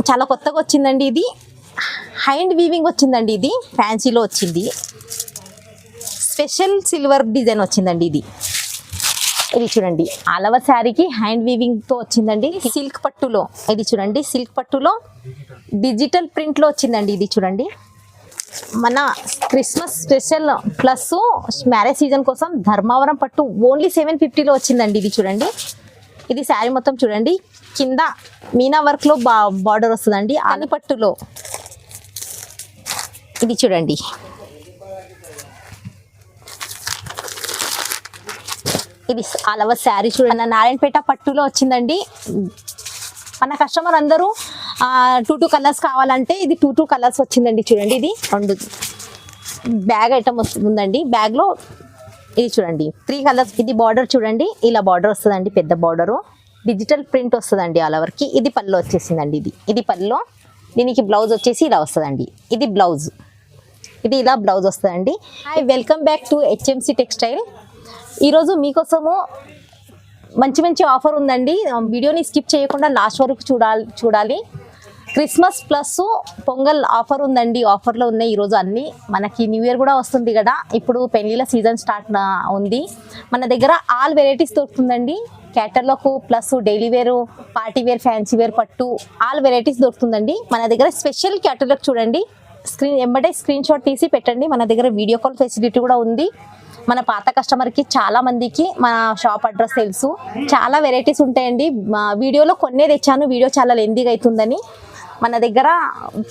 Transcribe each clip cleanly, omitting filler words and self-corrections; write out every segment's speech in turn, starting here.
చాలా కొత్తగా వచ్చిందండి ఇది. హ్యాండ్ వీవింగ్ వచ్చిందండి, ఇది ఫ్యాన్సీలో వచ్చింది. స్పెషల్ సిల్వర్ డిజైన్ వచ్చిందండి ఇది. ఇది చూడండి ఆల్ ఓవర్ శారీకి హ్యాండ్ వీవింగ్ తో వచ్చిందండి. సిల్క్ పట్టులో ఇది చూడండి, సిల్క్ పట్టులో డిజిటల్ ప్రింట్ లో వచ్చిందండి. ఇది చూడండి మన Christmas special plus marriage season కోసం ధర్మవరం పట్టు ఓన్లీ 750లో వచ్చిందండి. ఇది చూడండి, ఇది శారీ మొత్తం చూడండి, కింద మీనా వర్క్ లో బార్డర్ వస్తుందండి. ఆని పట్టులో ఇది చూడండి, ఇది ఆల్ ఓవర్ శారీ చూడండి. నారాయణపేట పట్టులో వచ్చిందండి. మన కస్టమర్ అందరూ 2 కలర్స్ కావాలంటే ఇది 2 కలర్స్ వచ్చిందండి. చూడండి ఇది 2 బ్యాగ్ ఐటమ్ వస్తుందండి. బ్యాగ్ లో ఇది చూడండి 3 కలర్స్. ఇది బార్డర్ చూడండి, ఇలా బార్డర్ వస్తుందండి, పెద్ద బార్డరు, డిజిటల్ ప్రింట్ వస్తుందండి ఆల్ ఓవర్ కి. ఇది పళ్ళు వచ్చేసిందండి. ఇది పళ్ళు, దీనికి బ్లౌజ్ వచ్చేసి ఇలా వస్తుందండి. ఇది బ్లౌజ్, ఇది ఇలా బ్లౌజ్ వస్తుందండి. Hi, welcome back to HMC textile. ఈరోజు మీకోసము మంచి మంచి ఆఫర్ ఉందండి. వీడియోని స్కిప్ చేయకుండా లాస్ట్ వరకు చూడాలి. క్రిస్మస్ ప్లస్ పొంగల్ ఆఫర్ ఉందండి. ఆఫర్లో ఉన్నాయి ఈరోజు అన్నీ. మనకి న్యూ ఇయర్ కూడా వస్తుంది కదా, ఇప్పుడు పెళ్ళిళ్ళ సీజన్ స్టార్ట్ ఉంది. మన దగ్గర ఆల్ వెరైటీస్ దొరుకుతుందండి. క్యాటర్లకు plus daily wear, party wear, fancy wear, పట్టు ఆల్ వెరైటీస్ దొరుకుతుందండి. మన దగ్గర స్పెషల్ క్యాటర్లకు చూడండి, స్క్రీన్ షాట్ తీసి పెట్టండి. మన దగ్గర వీడియో కాల్ ఫెసిలిటీ కూడా ఉంది. మన పాత కస్టమర్కి చాలా మందికి మన షాప్ అడ్రస్ తెలుసు. చాలా వెరైటీస్ ఉంటాయండి. వీడియోలో కొన్నే తెచ్చాను, వీడియో చాలా లెందీగా అవుతుందని. మన దగ్గర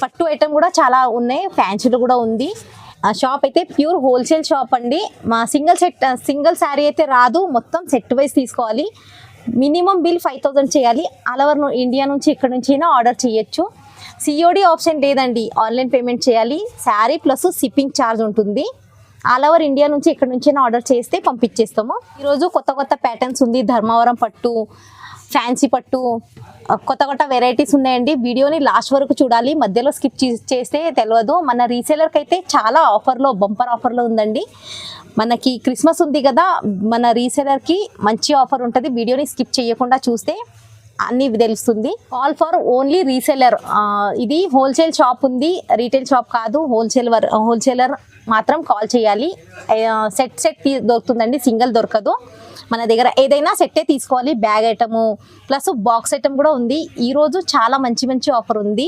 పట్టు ఐటమ్ కూడా చాలా ఉన్నాయి, ఫ్యాన్సీలు కూడా ఉంది. షాప్ అయితే ప్యూర్ హోల్సేల్ షాప్ అండి. మా సింగిల్ శారీ అయితే రాదు, మొత్తం సెట్ వైజ్ తీసుకోవాలి. మినిమం బిల్ 5000 చేయాలి. ఆల్ ఓవర్ ఇండియా నుంచి ఎక్కడి నుంచి అయినా ఆర్డర్ చేయొచ్చు. సిఓడి ఆప్షన్ లేదండి, ఆన్లైన్ పేమెంట్ చేయాలి. శారీ ప్లస్ షిప్పింగ్ ఛార్జ్ ఉంటుంది. ఆల్ ఓవర్ ఇండియా నుంచి ఎక్కడి నుంచి ఆర్డర్ చేస్తే పంపించేస్తాము. ఈరోజు కొత్త ప్యాటర్న్స్ ఉంది. ధర్మవరం పట్టు, ఫ్యాన్సీ పట్టు, కొత్త వెరైటీస్ ఉన్నాయండి. వీడియోని లాస్ట్ వరకు చూడాలి, మధ్యలో స్కిప్ చేస్తే తెలియదు. మన రీసేలర్కి అయితే చాలా ఆఫర్లో, బంపర్ ఆఫర్లో ఉందండి. మనకి క్రిస్మస్ ఉంది కదా, మన రీసేలర్కి మంచి ఆఫర్ ఉంటుంది. వీడియోని స్కిప్ చేయకుండా చూస్తే అన్నీ తెలుస్తుంది. All for only reseller. ఇది హోల్సేల్ షాప్ ఉంది, రీటైల్ షాప్ కాదు. హోల్సేలర్ మాత్రం కాల్ చేయాలి. సెట్ దొరుకుతుందండి, సింగిల్ దొరకదు. మన దగ్గర ఏదైనా సెట్టే తీసుకోవాలి. Bag item plus box item కూడా ఉంది. ఈరోజు చాలా మంచి ఆఫర్ ఉంది.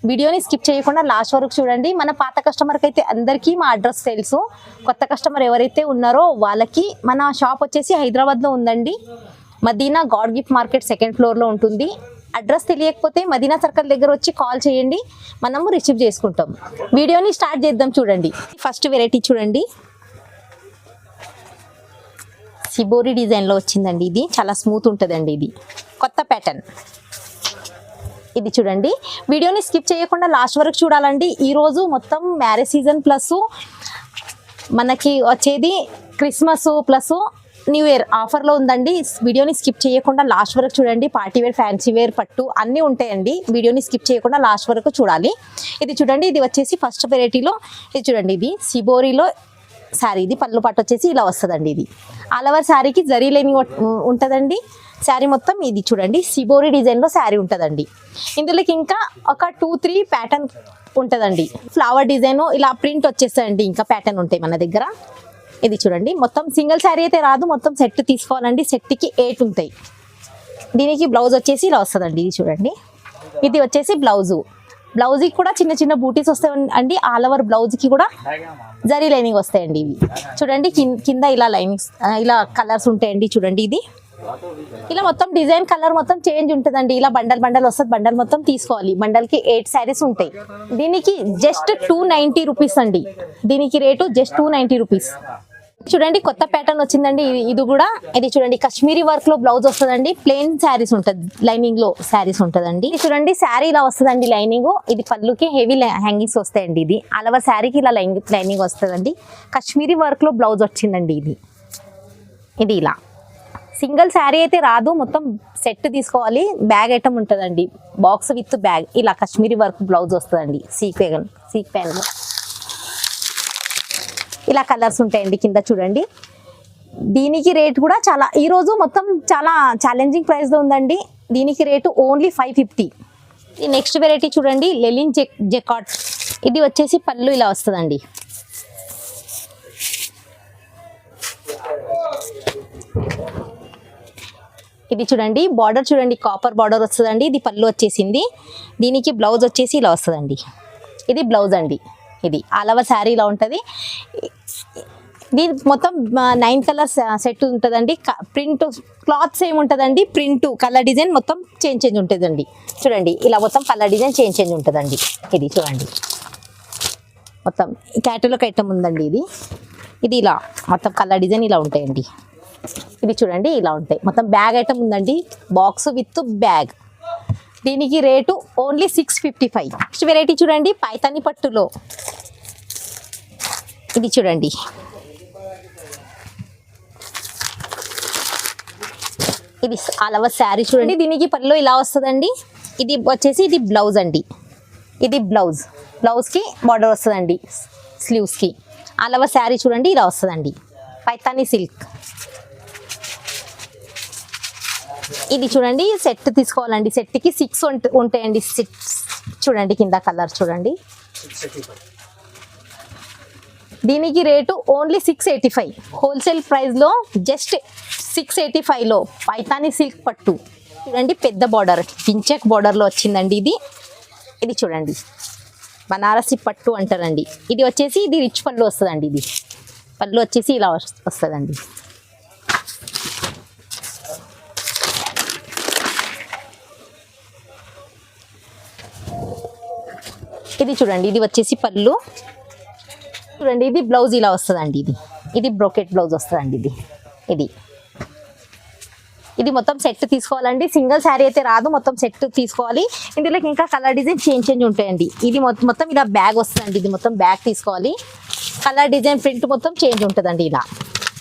వీడియోని స్కిప్ చేయకుండా లాస్ట్ వరకు చూడండి. మన పాత కస్టమర్కి అయితే అందరికీ మా అడ్రస్ తెలుసు. కొత్త కస్టమర్ ఎవరైతే ఉన్నారో వాళ్ళకి మన షాప్ వచ్చేసి హైదరాబాద్లో ఉందండి. Madina God gift market 2nd ఫ్లోర్లో ఉంటుంది. అడ్రస్ తెలియకపోతే మదీనా సర్కిల్ దగ్గర వచ్చి కాల్ చేయండి, మనము రిసీవ్ చేసుకుంటాం. వీడియోని స్టార్ట్ చేద్దాం. చూడండి ఫస్ట్ వెరైటీ చూడండి, సిబోరి డిజైన్లో వచ్చిందండి. ఇది చాలా స్మూత్ ఉంటుందండి. ఇది కొత్త ప్యాటర్న్. ఇది చూడండి, వీడియోని స్కిప్ చేయకుండా లాస్ట్ వరకు చూడాలండి. ఈరోజు మొత్తం మ్యారేజ్ సీజన్ ప్లస్ మనకి వచ్చేది క్రిస్మస్ ప్లస్ న్యూ ఇయర్ ఆఫర్లో ఉందండి. వీడియోని స్కిప్ చేయకుండా లాస్ట్ వరకు చూడండి. పార్టీ వేర్, ఫ్యాన్సీ వేర్, పట్టు అన్నీ ఉంటాయండి. వీడియోని స్కిప్ చేయకుండా లాస్ట్ వరకు చూడాలి. ఇది చూడండి, ఇది వచ్చేసి ఫస్ట్ వెరైటీలో ఇది చూడండి, ఇది సిబోరిలో శారీ. ఇది పళ్ళు పట్టు వచ్చేసి ఇలా వస్తుందండి. ఇది ఆల్ ఓవర్ శారీకి జరీ లైనింగ్ ఉంటుందండి. శారీ మొత్తం ఇది చూడండి సిబోరి డిజైన్లో శారీ ఉంటుందండి. ఇందులోకి ఇంకా ఒక 2-3 ప్యాటర్న్ ఉంటుందండి. ఫ్లవర్ డిజైన్ ఇలా ప్రింట్ వచ్చేస్తాయండి. ఇంకా ప్యాటర్న్ ఉంటాయి మన దగ్గర. ఇది చూడండి, మొత్తం సింగిల్ శారీ అయితే రాదు, మొత్తం సెట్ తీసుకోవాలండి. సెట్కి 8 ఉంటాయి. దీనికి బ్లౌజ్ వచ్చేసి ఇలా వస్తుందండి. ఇది చూడండి, ఇది వచ్చేసి బ్లౌజ్కి కూడా చిన్న బూటీస్ వస్తాయండి. ఆల్ ఓవర్ బ్లౌజ్కి కూడా జరీ లైనింగ్ వస్తాయండి. ఇవి చూడండి, కింద ఇలా లైనింగ్స్, ఇలా కలర్స్ ఉంటాయండి. చూడండి, ఇది ఇలా మొత్తం డిజైన్ కలర్ మొత్తం చేంజ్ ఉంటుందండి. ఇలా బండల్ వస్తుంది, బండల్ మొత్తం తీసుకోవాలి. బండల్కి 8 శారీస్ ఉంటాయి. దీనికి జస్ట్ 290 రూపీస్ అండి. దీనికి రేటు జస్ట్ 290 రూపీస్. చూడండి, కొత్త ప్యాటర్న్ వచ్చిందండి. ఇది చూడండి, కాశ్మీరీ వర్క్ లో బ్లౌజ్ వస్తుందండి. ప్లెయిన్ శారీస్ ఉంటుంది, లైనింగ్ లో శారీస్ ఉంటుందండి. చూడండి, శారీ ఇలా వస్తుందండి లైనింగ్. ఇది పళ్ళుకి హెవీ హ్యాంగింగ్స్ వస్తాయండి. ఇది ఆల్ ఓవర్ శారీకి ఇలా లైనింగ్ వస్తుందండి. కాశ్మీరీ వర్క్ లో బ్లౌజ్ వచ్చిందండి. ఇది ఇలా సింగిల్ శారీ అయితే రాదు, మొత్తం సెట్ తీసుకోవాలి. బ్యాగ్ ఐటమ్ ఉంటుందండి, బాక్స్ విత్ బ్యాగ్. ఇలా కాశ్మీరీ వర్క్ బ్లౌజ్ వస్తుందండి. సీక్ ప్యాన్ ఇలా కలర్స్ ఉంటాయండి. కింద చూడండి, దీనికి రేట్ కూడా చాలా, ఈరోజు మొత్తం చాలా ఛాలెంజింగ్ ప్రైస్లో ఉందండి. దీనికి రేటు ఓన్లీ 550. ఈ నెక్స్ట్ వెరైటీ చూడండి, లెలిన్ జెకాట్. ఇది వచ్చేసి పళ్ళు ఇలా వస్తుందండి. ఇది చూడండి, బార్డర్ చూడండి, కాపర్ బార్డర్ వస్తుందండి. ఇది పళ్ళు వచ్చేసింది. దీనికి బ్లౌజ్ వచ్చేసి ఇలా వస్తుందండి. ఇది బ్లౌజ్ అండి. ఇది ఆల్ ఓవర్ శారీ ఇలా ఉంటుంది. దీని మొత్తం 9 కలర్స్ సెట్ ఉంటుందండి. ప్రింట్ క్లాత్ సేమ్ ఉంటుందండి. ప్రింట్ కలర్ డిజైన్ మొత్తం చేంజ్ ఉంటుందండి. చూడండి ఇలా మొత్తం కలర్ డిజైన్ చేంజ్ ఉంటుందండి. ఇది చూడండి మొత్తం క్యాటలాగ్ ఐటమ్ ఉందండి. ఇది ఇలా మొత్తం కలర్ డిజైన్ ఇలా ఉంటాయండి. ఇది చూడండి ఇలా ఉంటాయి. మొత్తం బ్యాగ్ ఐటమ్ ఉందండి, బాక్స్ విత్ బ్యాగ్. దీనికి రేటు ఓన్లీ 655. నెక్స్ట్ వెరైటీ చూడండి, పైతాని పట్టులో. ఇది చూడండి, ఇది ఆల్ ఓవర్ శారీ చూడండి. దీనికి పళ్ళు ఇలా వస్తుందండి. ఇది వచ్చేసి ఇది బ్లౌజ్ అండి. ఇది బ్లౌజ్కి బార్డర్ వస్తుందండి, స్లీవ్స్కి. ఆల్ ఓవర్ శారీ చూడండి ఇలా వస్తుందండి. పైతాని సిల్క్. ఇది చూడండి, సెట్ తీసుకోవాలండి. సెట్కి 6 ఉంటాయండి. 6 చూడండి, కింద కలర్ చూడండి. దీనికి రేటు ఓన్లీ 685. హోల్సేల్ ప్రైస్లో జస్ట్ 685లో పైతాని సిల్క్ పట్టు చూడండి. పెద్ద బార్డర్ పించెక్ బార్డర్లో వచ్చిందండి. ఇది చూడండి, బనారసి పట్టు అంటారండి. ఇది వచ్చేసి ఇది రిచ్ పళ్ళు వస్తుందండి. ఇది పళ్ళు వచ్చేసి ఇలా వస్తుందండి. ఇది చూడండి, ఇది వచ్చేసి పళ్ళు చూడండి. ఇది బ్లౌజ్ ఇలా వస్తుందండి. ఇది బ్రోకెట్ బ్లౌజ్ వస్తుందండి. ఇది మొత్తం సెట్ తీసుకోవాలండి. సింగిల్ శారీ అయితే రాదు, మొత్తం సెట్ తీసుకోవాలి. ఇందులోకి ఇంకా కలర్ డిజైన్ చేంజ్ ఉంటాయండి. ఇది మొత్తం ఇలా బ్యాగ్ వస్తుందండి. ఇది మొత్తం బ్యాగ్ తీసుకోవాలి. కలర్ డిజైన్ ప్రింట్ మొత్తం చేంజ్ ఉంటుందండి. ఇలా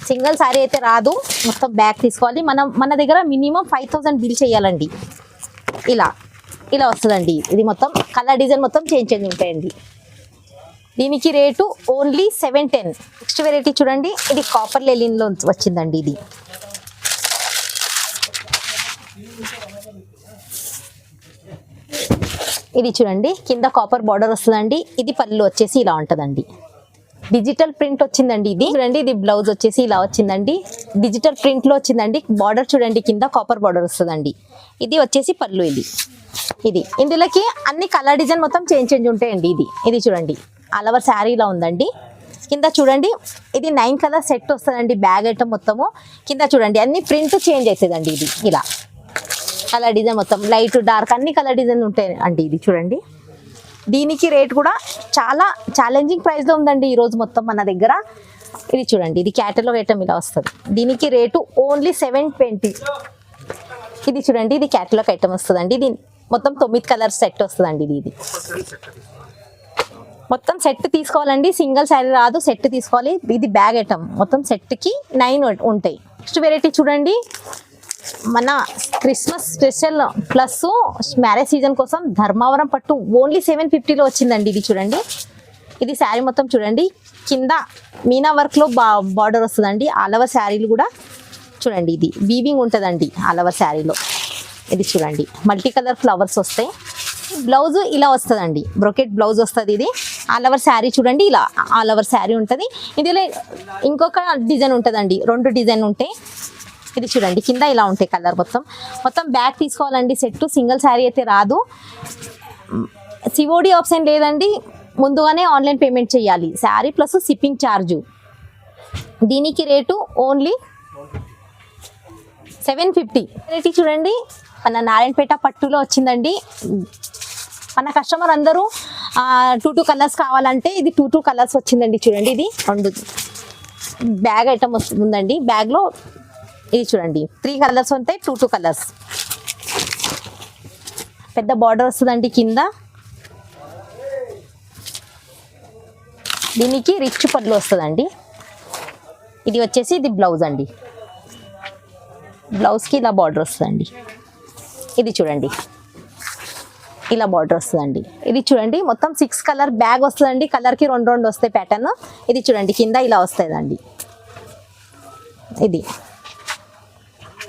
సింగిల్ శారీ అయితే రాదు, మొత్తం బ్యాగ్ తీసుకోవాలి. మన దగ్గర మినిమం 5000 బిల్ చేయాలండి. ఇలా వస్తుందండి. ఇది మొత్తం కలర్ డిజైన్ మొత్తం చేంజ్ ఉంటాయండి. దీనికి రేటు ఓన్లీ 710. నెక్స్ట్ వెరైటీ చూడండి, ఇది కాపర్ లెలిన్లో వచ్చిందండి. ఇది చూడండి, కింద కాపర్ బార్డర్ వస్తుందండి. ఇది పళ్ళు వచ్చేసి ఇలా ఉంటుందండి. డిజిటల్ ప్రింట్ వచ్చిందండి. ఇది చూడండి, ఇది బ్లౌజ్ వచ్చేసి ఇలా వచ్చిందండి. డిజిటల్ ప్రింట్లో వచ్చిందండి. బార్డర్ చూడండి, కింద కాపర్ బార్డర్ వస్తుందండి. ఇది వచ్చేసి పళ్ళు. ఇది ఇందులోకి అన్ని కలర్ డిజైన్ మొత్తం చేంజ్ ఉంటాయండి. ఇది చూడండి, ఆల్ ఓవర్ శారీ ఇలా ఉందండి. కింద చూడండి, ఇది 9 కలర్ సెట్ వస్తుందండి. బ్యాగ్ ఐటమ్ మొత్తము కింద చూడండి, అన్ని ప్రింట్ చేంజ్ అవుతుందండి. ఇది ఇలా కలర్ డిజైన్ మొత్తం లైట్ డార్క్ అన్ని కలర్ డిజైన్ ఉంటాయి అండి. ఇది చూడండి, దీనికి రేట్ కూడా చాలా ఛాలెంజింగ్ ప్రైస్లో ఉందండి ఈరోజు మొత్తం మన దగ్గర. ఇది చూడండి, ఇది క్యాటలాగ్ ఐటమ్ ఇలా వస్తుంది. దీనికి రేటు ఓన్లీ 720. ఇది చూడండి, ఇది క్యాటలాగ్ ఐటమ్ వస్తుందండి. ఇది మొత్తం 9 కలర్ సెట్ వస్తుందండి. ఇది మొత్తం సెట్ తీసుకోవాలండి. సింగిల్ శారీ రాదు, సెట్ తీసుకోవాలి. ఇది బ్యాగ్ ఐటమ్ మొత్తం సెట్కి 9 ఉంటాయి. నెక్స్ట్ వెరైటీ చూడండి, మన Christmas special plus marriage season కోసం ధర్మవరం పట్టు ఓన్లీ 750లో వచ్చిందండి. ఇది చూడండి, ఇది శారీ మొత్తం చూడండి, కింద మీనా వర్క్లో బార్డర్ వస్తుందండి. ఆల్ ఓవర్ శారీలు కూడా చూడండి, ఇది వీవింగ్ ఉంటుందండి ఆల్ ఓవర్ శారీలో. ఇది చూడండి, మల్టీ కలర్ ఫ్లవర్స్ వస్తాయి. బ్లౌజ్ ఇలా వస్తుందండి, బ్రోకెట్ బ్లౌజ్ వస్తుంది. ఇది ఆల్ ఓవర్ శారీ చూడండి, ఇలా ఆల్ ఓవర్ శారీ ఉంటుంది. ఇందులో ఇంకొక డిజైన్ ఉంటుందండి, 2 డిజైన్ ఉంటాయి. ఇది చూడండి, కింద ఇలా ఉంటాయి కలర్ మొత్తం బ్యాగ్ తీసుకోవాలండి. సెట్ సింగిల్ శారీ అయితే రాదు. సిఓడి ఆప్షన్ లేదండి, ముందుగానే ఆన్లైన్ పేమెంట్ చేయాలి. Sari plus shipping charge. దీనికి రేటు ఓన్లీ 750. రేట్ చూడండి, మన నారాయణపేట పట్టులో వచ్చిందండి. మన కస్టమర్ అందరూ 2 కలర్స్ కావాలంటే ఇది 2 కలర్స్ వచ్చిందండి. చూడండి, ఇది 2 బ్యాగ్ ఐటమ్ వస్తుందండి. బ్యాగ్లో ఇది చూడండి, 3 కలర్స్ ఉంటాయి, 2 కలర్స్. పెద్ద బార్డర్ వస్తుందండి కింద. దీనికి రిచ్ పళ్ళు వస్తుందండి. ఇది వచ్చేసి ఇది బ్లౌజ్ అండి. బ్లౌజ్కి ఇలా బార్డర్ వస్తుందండి. ఇది చూడండి, ఇలా బార్డర్ వస్తుందండి. ఇది చూడండి, మొత్తం 6 కలర్ బ్యాగ్ వస్తుందండి. కలర్కి 2 వస్తాయి ప్యాటర్న్. ఇది చూడండి, కింద ఇలా వస్తుందండి.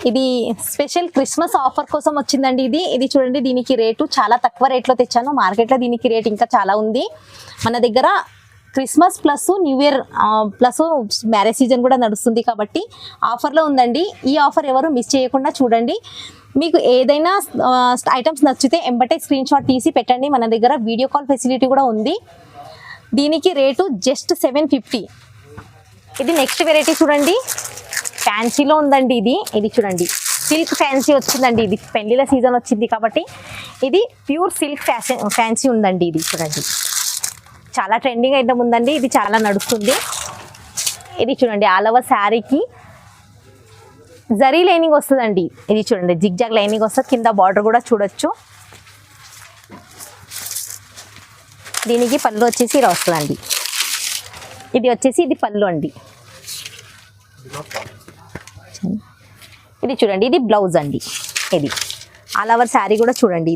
ఇది స్పెషల్ క్రిస్మస్ ఆఫర్ కోసం వచ్చిందండి. ఇది చూడండి, దీనికి రేటు చాలా తక్కువ రేట్లో తెచ్చాను. మార్కెట్లో దీనికి రేట్ ఇంకా చాలా ఉంది. మన దగ్గర Christmas plus new year plus marriage season కూడా నడుస్తుంది కాబట్టి ఆఫర్లో ఉందండి. ఈ ఆఫర్ ఎవరు మిస్ చేయకుండా చూడండి. మీకు ఏదైనా ఐటమ్స్ నచ్చితే ఎంబటే స్క్రీన్ షాట్ తీసి పెట్టండి. మన దగ్గర వీడియో కాల్ ఫెసిలిటీ కూడా ఉంది. దీనికి రేటు జస్ట్ 750. ఇది నెక్స్ట్ వెరైటీ చూడండి, ఫ్యాన్సీలో ఉందండి. ఇది చూడండి, సిల్క్ ఫ్యాన్సీ వచ్చిందండి. ఇది పెళ్లిల సీజన్ వచ్చింది కాబట్టి ఇది ప్యూర్ సిల్క్ ఫ్యాన్సీ ఉందండి. ఇది చూడండి, చాలా ట్రెండింగ్ ఐటమ్ ఉందండి. ఇది చాలా నడుస్తుంది. ఇది చూడండి, ఆల్ ఓవర్ శారీకి జరీ లైనింగ్ వస్తుందండి. ఇది చూడండి, జిగ్జాగ్ లైనింగ్ వస్తుంది. కింద బార్డర్ కూడా చూడొచ్చు. దీనికి పళ్ళు వచ్చేసి ఇలా వస్తుందండి. ఇది వచ్చేసి ఇది పళ్ళు అండి. ఇది చూడండి, ఇది బ్లౌజ్ అండి. ఇది ఆల్ ఓవర్ శారీ కూడా చూడండి.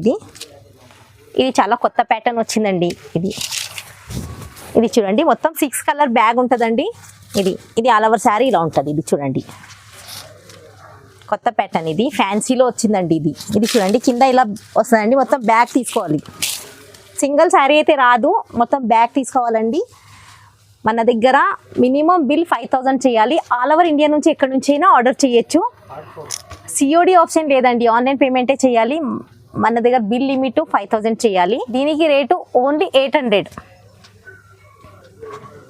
ఇది చాలా కొత్త ప్యాటర్న్ వచ్చిందండి. ఇది చూడండి, మొత్తం 6 కలర్ బ్యాగ్ ఉంటుందండి. ఇది ఆల్ ఓవర్ శారీ ఇలా ఉంటుంది. ఇది చూడండి, కొత్త ప్యాటర్న్. ఇది ఫ్యాన్సీలో వచ్చిందండి. ఇది చూడండి, కింద ఇలా వస్తుందండి. మొత్తం బ్యాగ్ తీసుకోవాలి. సింగిల్ శారీ అయితే రాదు, మొత్తం బ్యాగ్ తీసుకోవాలండి. మన దగ్గర మినిమం బిల్ 5000 చేయాలి. ఆల్ ఓవర్ ఇండియా నుంచి ఎక్కడి నుంచి అయినా ఆర్డర్ చేయొచ్చు. సిఓడి ఆప్షన్ లేదండి, ఆన్లైన్ పేమెంటే చేయాలి. మన దగ్గర బిల్ లిమిట్ 5000 చేయాలి. దీనికి రేటు ఓన్లీ 800.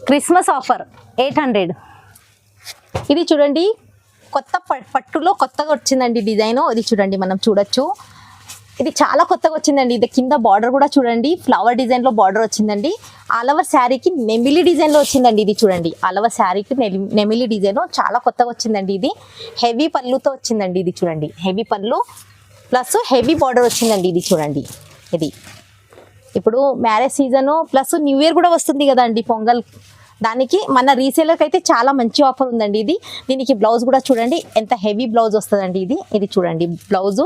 Christmas offer 800. ఇది చూడండి, కొత్త పట్టులో కొత్తగా వచ్చిందండి డిజైన్. ఇది చూడండి, మనం చూడొచ్చు. ఇది చాలా కొత్తగా వచ్చిందండి. ఇది కింద బార్డర్ కూడా చూడండి, ఫ్లవర్ డిజైన్లో బార్డర్ వచ్చిందండి. ఆల్ ఓవర్ శారీకి నెమిలి డిజైన్లో వచ్చిందండి. ఇది చూడండి, ఆల్ ఓవర్ శారీకి నెమిలి డిజైన్ చాలా కొత్తగా వచ్చిందండి. ఇది హెవీ పళ్ళుతో వచ్చిందండి. ఇది చూడండి, హెవీ పళ్ళు ప్లస్ హెవీ బార్డర్ వచ్చిందండి. ఇది చూడండి, ఇది ఇప్పుడు marriage season plus new year కూడా వస్తుంది కదండి, పొంగల్. దానికి మన రీసేలర్కి అయితే చాలా మంచి ఆఫర్ ఉందండి. దీనికి బ్లౌజ్ కూడా చూడండి, ఎంత హెవీ బ్లౌజ్ వస్తుందండి. ఇది చూడండి బ్లౌజు.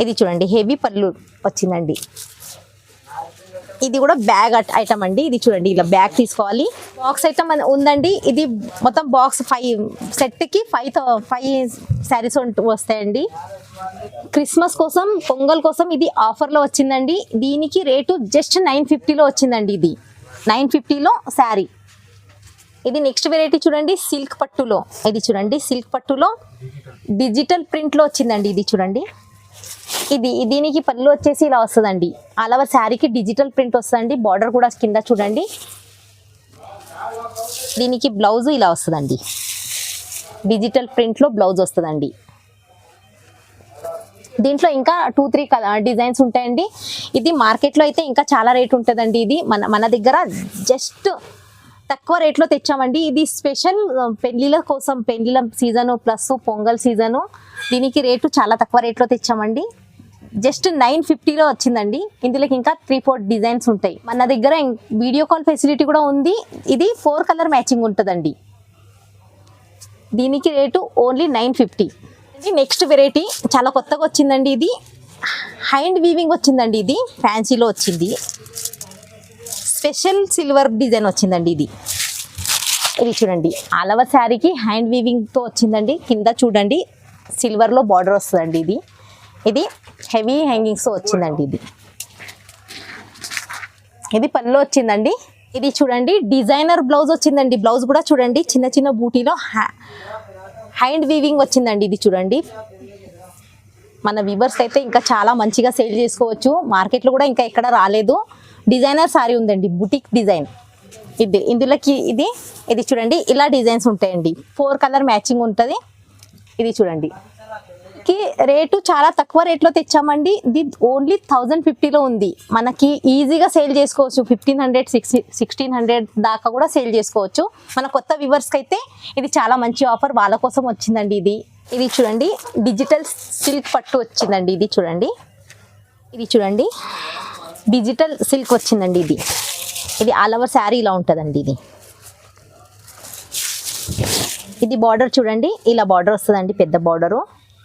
ఇది చూడండి, హెవీ పళ్ళు వచ్చిందండి. ఇది కూడా బ్యాగ్ ఐటమ్ అండి. ఇది చూడండి, ఇలా బ్యాగ్ తీసుకోవాలి. బాక్స్ ఐటమ్ ఉందండి. ఇది మొత్తం బాక్స్ 5 సెట్కి 5 శారీస్ వస్తాయండి. క్రిస్మస్ కోసం, పొంగల్ కోసం ఇది ఆఫర్లో వచ్చిందండి. దీనికి రేటు జస్ట్ 950లో వచ్చిందండి. ఇది 950లో శారీ. ఇది నెక్స్ట్ వెరైటీ చూడండి, సిల్క్ పట్టులో. ఇది చూడండి, సిల్క్ పట్టులో డిజిటల్ ప్రింట్లో వచ్చిందండి. ఇది చూడండి, దీనికి పళ్ళు వచ్చేసి ఇలా వస్తుందండి. ఆల్ ఓవర్ శారీకి డిజిటల్ ప్రింట్ వస్తుందండి. బార్డర్ కూడా కింద చూడండి. దీనికి బ్లౌజ్ ఇలా వస్తుందండి, డిజిటల్ ప్రింట్లో బ్లౌజ్ వస్తుందండి. దీంట్లో ఇంకా 2-3 డిజైన్స్ ఉంటాయండి. ఇది మార్కెట్లో అయితే ఇంకా చాలా రేట్ ఉంటుందండి. ఇది మన దగ్గర జస్ట్ తక్కువ రేట్లో తెచ్చామండి. ఇది స్పెషల్ పెళ్ళిళ్ళ కోసం, పెళ్ళిళ్ళ సీజను ప్లస్ పొంగల్ సీజను. దీనికి రేటు చాలా తక్కువ రేట్లో తెచ్చామండి. జస్ట్ 950లో వచ్చిందండి. ఇందులోకి ఇంకా 3-4 డిజైన్స్ ఉంటాయి. మన దగ్గర వీడియో కాల్ ఫెసిలిటీ కూడా ఉంది. ఇది 4 కలర్ మ్యాచింగ్ ఉంటుందండి. దీనికి రేటు ఓన్లీ 950. నెక్స్ట్ వెరైటీ చాలా కొత్తగా వచ్చిందండి. ఇది హ్యాండ్ వీవింగ్ వచ్చిందండి. ఇది ఫ్యాన్సీలో వచ్చింది. స్పెషల్ సిల్వర్ డిజైన్ వచ్చిందండి. ఇది చూడండి, ఆల్ ఓవర్ శారీకి హ్యాండ్ వీవింగ్తో వచ్చిందండి. కింద చూడండి, సిల్వర్లో బార్డర్ వస్తుందండి. ఇది హెవీ హ్యాంగింగ్స్తో వచ్చిందండి. ఇది పళ్ళు వచ్చిందండి. ఇది చూడండి, డిజైనర్ బ్లౌజ్ వచ్చిందండి. బ్లౌజ్ కూడా చూడండి, చిన్న చిన్న బూటీలో హ్యాండ్ వీవింగ్ వచ్చిందండి. ఇది చూడండి, మన వ్యూవర్స్ అయితే ఇంకా చాలా మంచిగా సేల్ చేసుకోవచ్చు. మార్కెట్లో కూడా ఇంకా ఎక్కడ రాలేదు. డిజైనర్ సారీ ఉందండి, బుటిక్ డిజైన్. ఇందులోకి ఇది చూడండి, ఇలా డిజైన్స్ ఉంటాయండి. 4 కలర్ మ్యాచింగ్ ఉంటుంది. ఇది చూడండి, రేటు చాలా తక్కువ రేట్లో తెచ్చామండి. ఇది ఓన్లీ 1050లో ఉంది. మనకి ఈజీగా సేల్ చేసుకోవచ్చు. 1500, 1600 దాకా కూడా సేల్ చేసుకోవచ్చు. మన కొత్త వ్యూవర్స్కి అయితే ఇది చాలా మంచి ఆఫర్, వాళ్ళ కోసం వచ్చిందండి. ఇది చూడండి, డిజిటల్ సిల్క్ పట్టు వచ్చిందండి. ఇది చూడండి, డిజిటల్ సిల్క్ వచ్చిందండి. ఇది ఆల్ ఓవర్ శారీ ఇలా ఉంటుందండి. ఇది బార్డర్ చూడండి, ఇలా బార్డర్ వస్తుందండి, పెద్ద బార్డరు.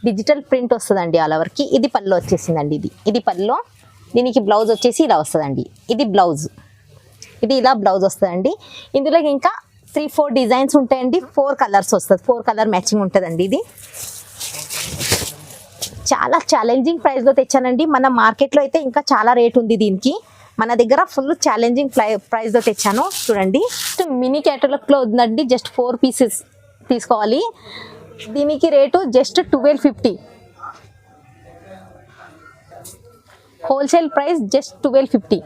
డిజిటల్ ప్రింట్ వస్తుందండి ఆల్ ఓవర్కి. ఇది పళ్ళు వచ్చేసిందండి. ఇది పళ్ళు. దీనికి బ్లౌజ్ వచ్చేసి ఇలా వస్తుందండి. ఇది బ్లౌజ్. ఇది ఇలా బ్లౌజ్ వస్తుందండి. ఇందులో ఇంకా 3-4 డిజైన్స్ ఉంటాయండి, 4 కలర్స్ వస్తుంది, 4 కలర్ మ్యాచింగ్ ఉంటుందండి. ఇది చాలా ఛాలెంజింగ్ ప్రైస్లో తెచ్చానండి. మన మార్కెట్లో అయితే ఇంకా చాలా రేట్ ఉంది దీనికి, మన దగ్గర ఫుల్ ఛాలెంజింగ్ ప్రైస్లో తెచ్చాను. చూడండి, మినీ క్యాటలాగ్లో ఉందండి, జస్ట్ 4 పీసెస్ తీసుకోవాలి. దీనికి rate just 1250, wholesale price just 1250.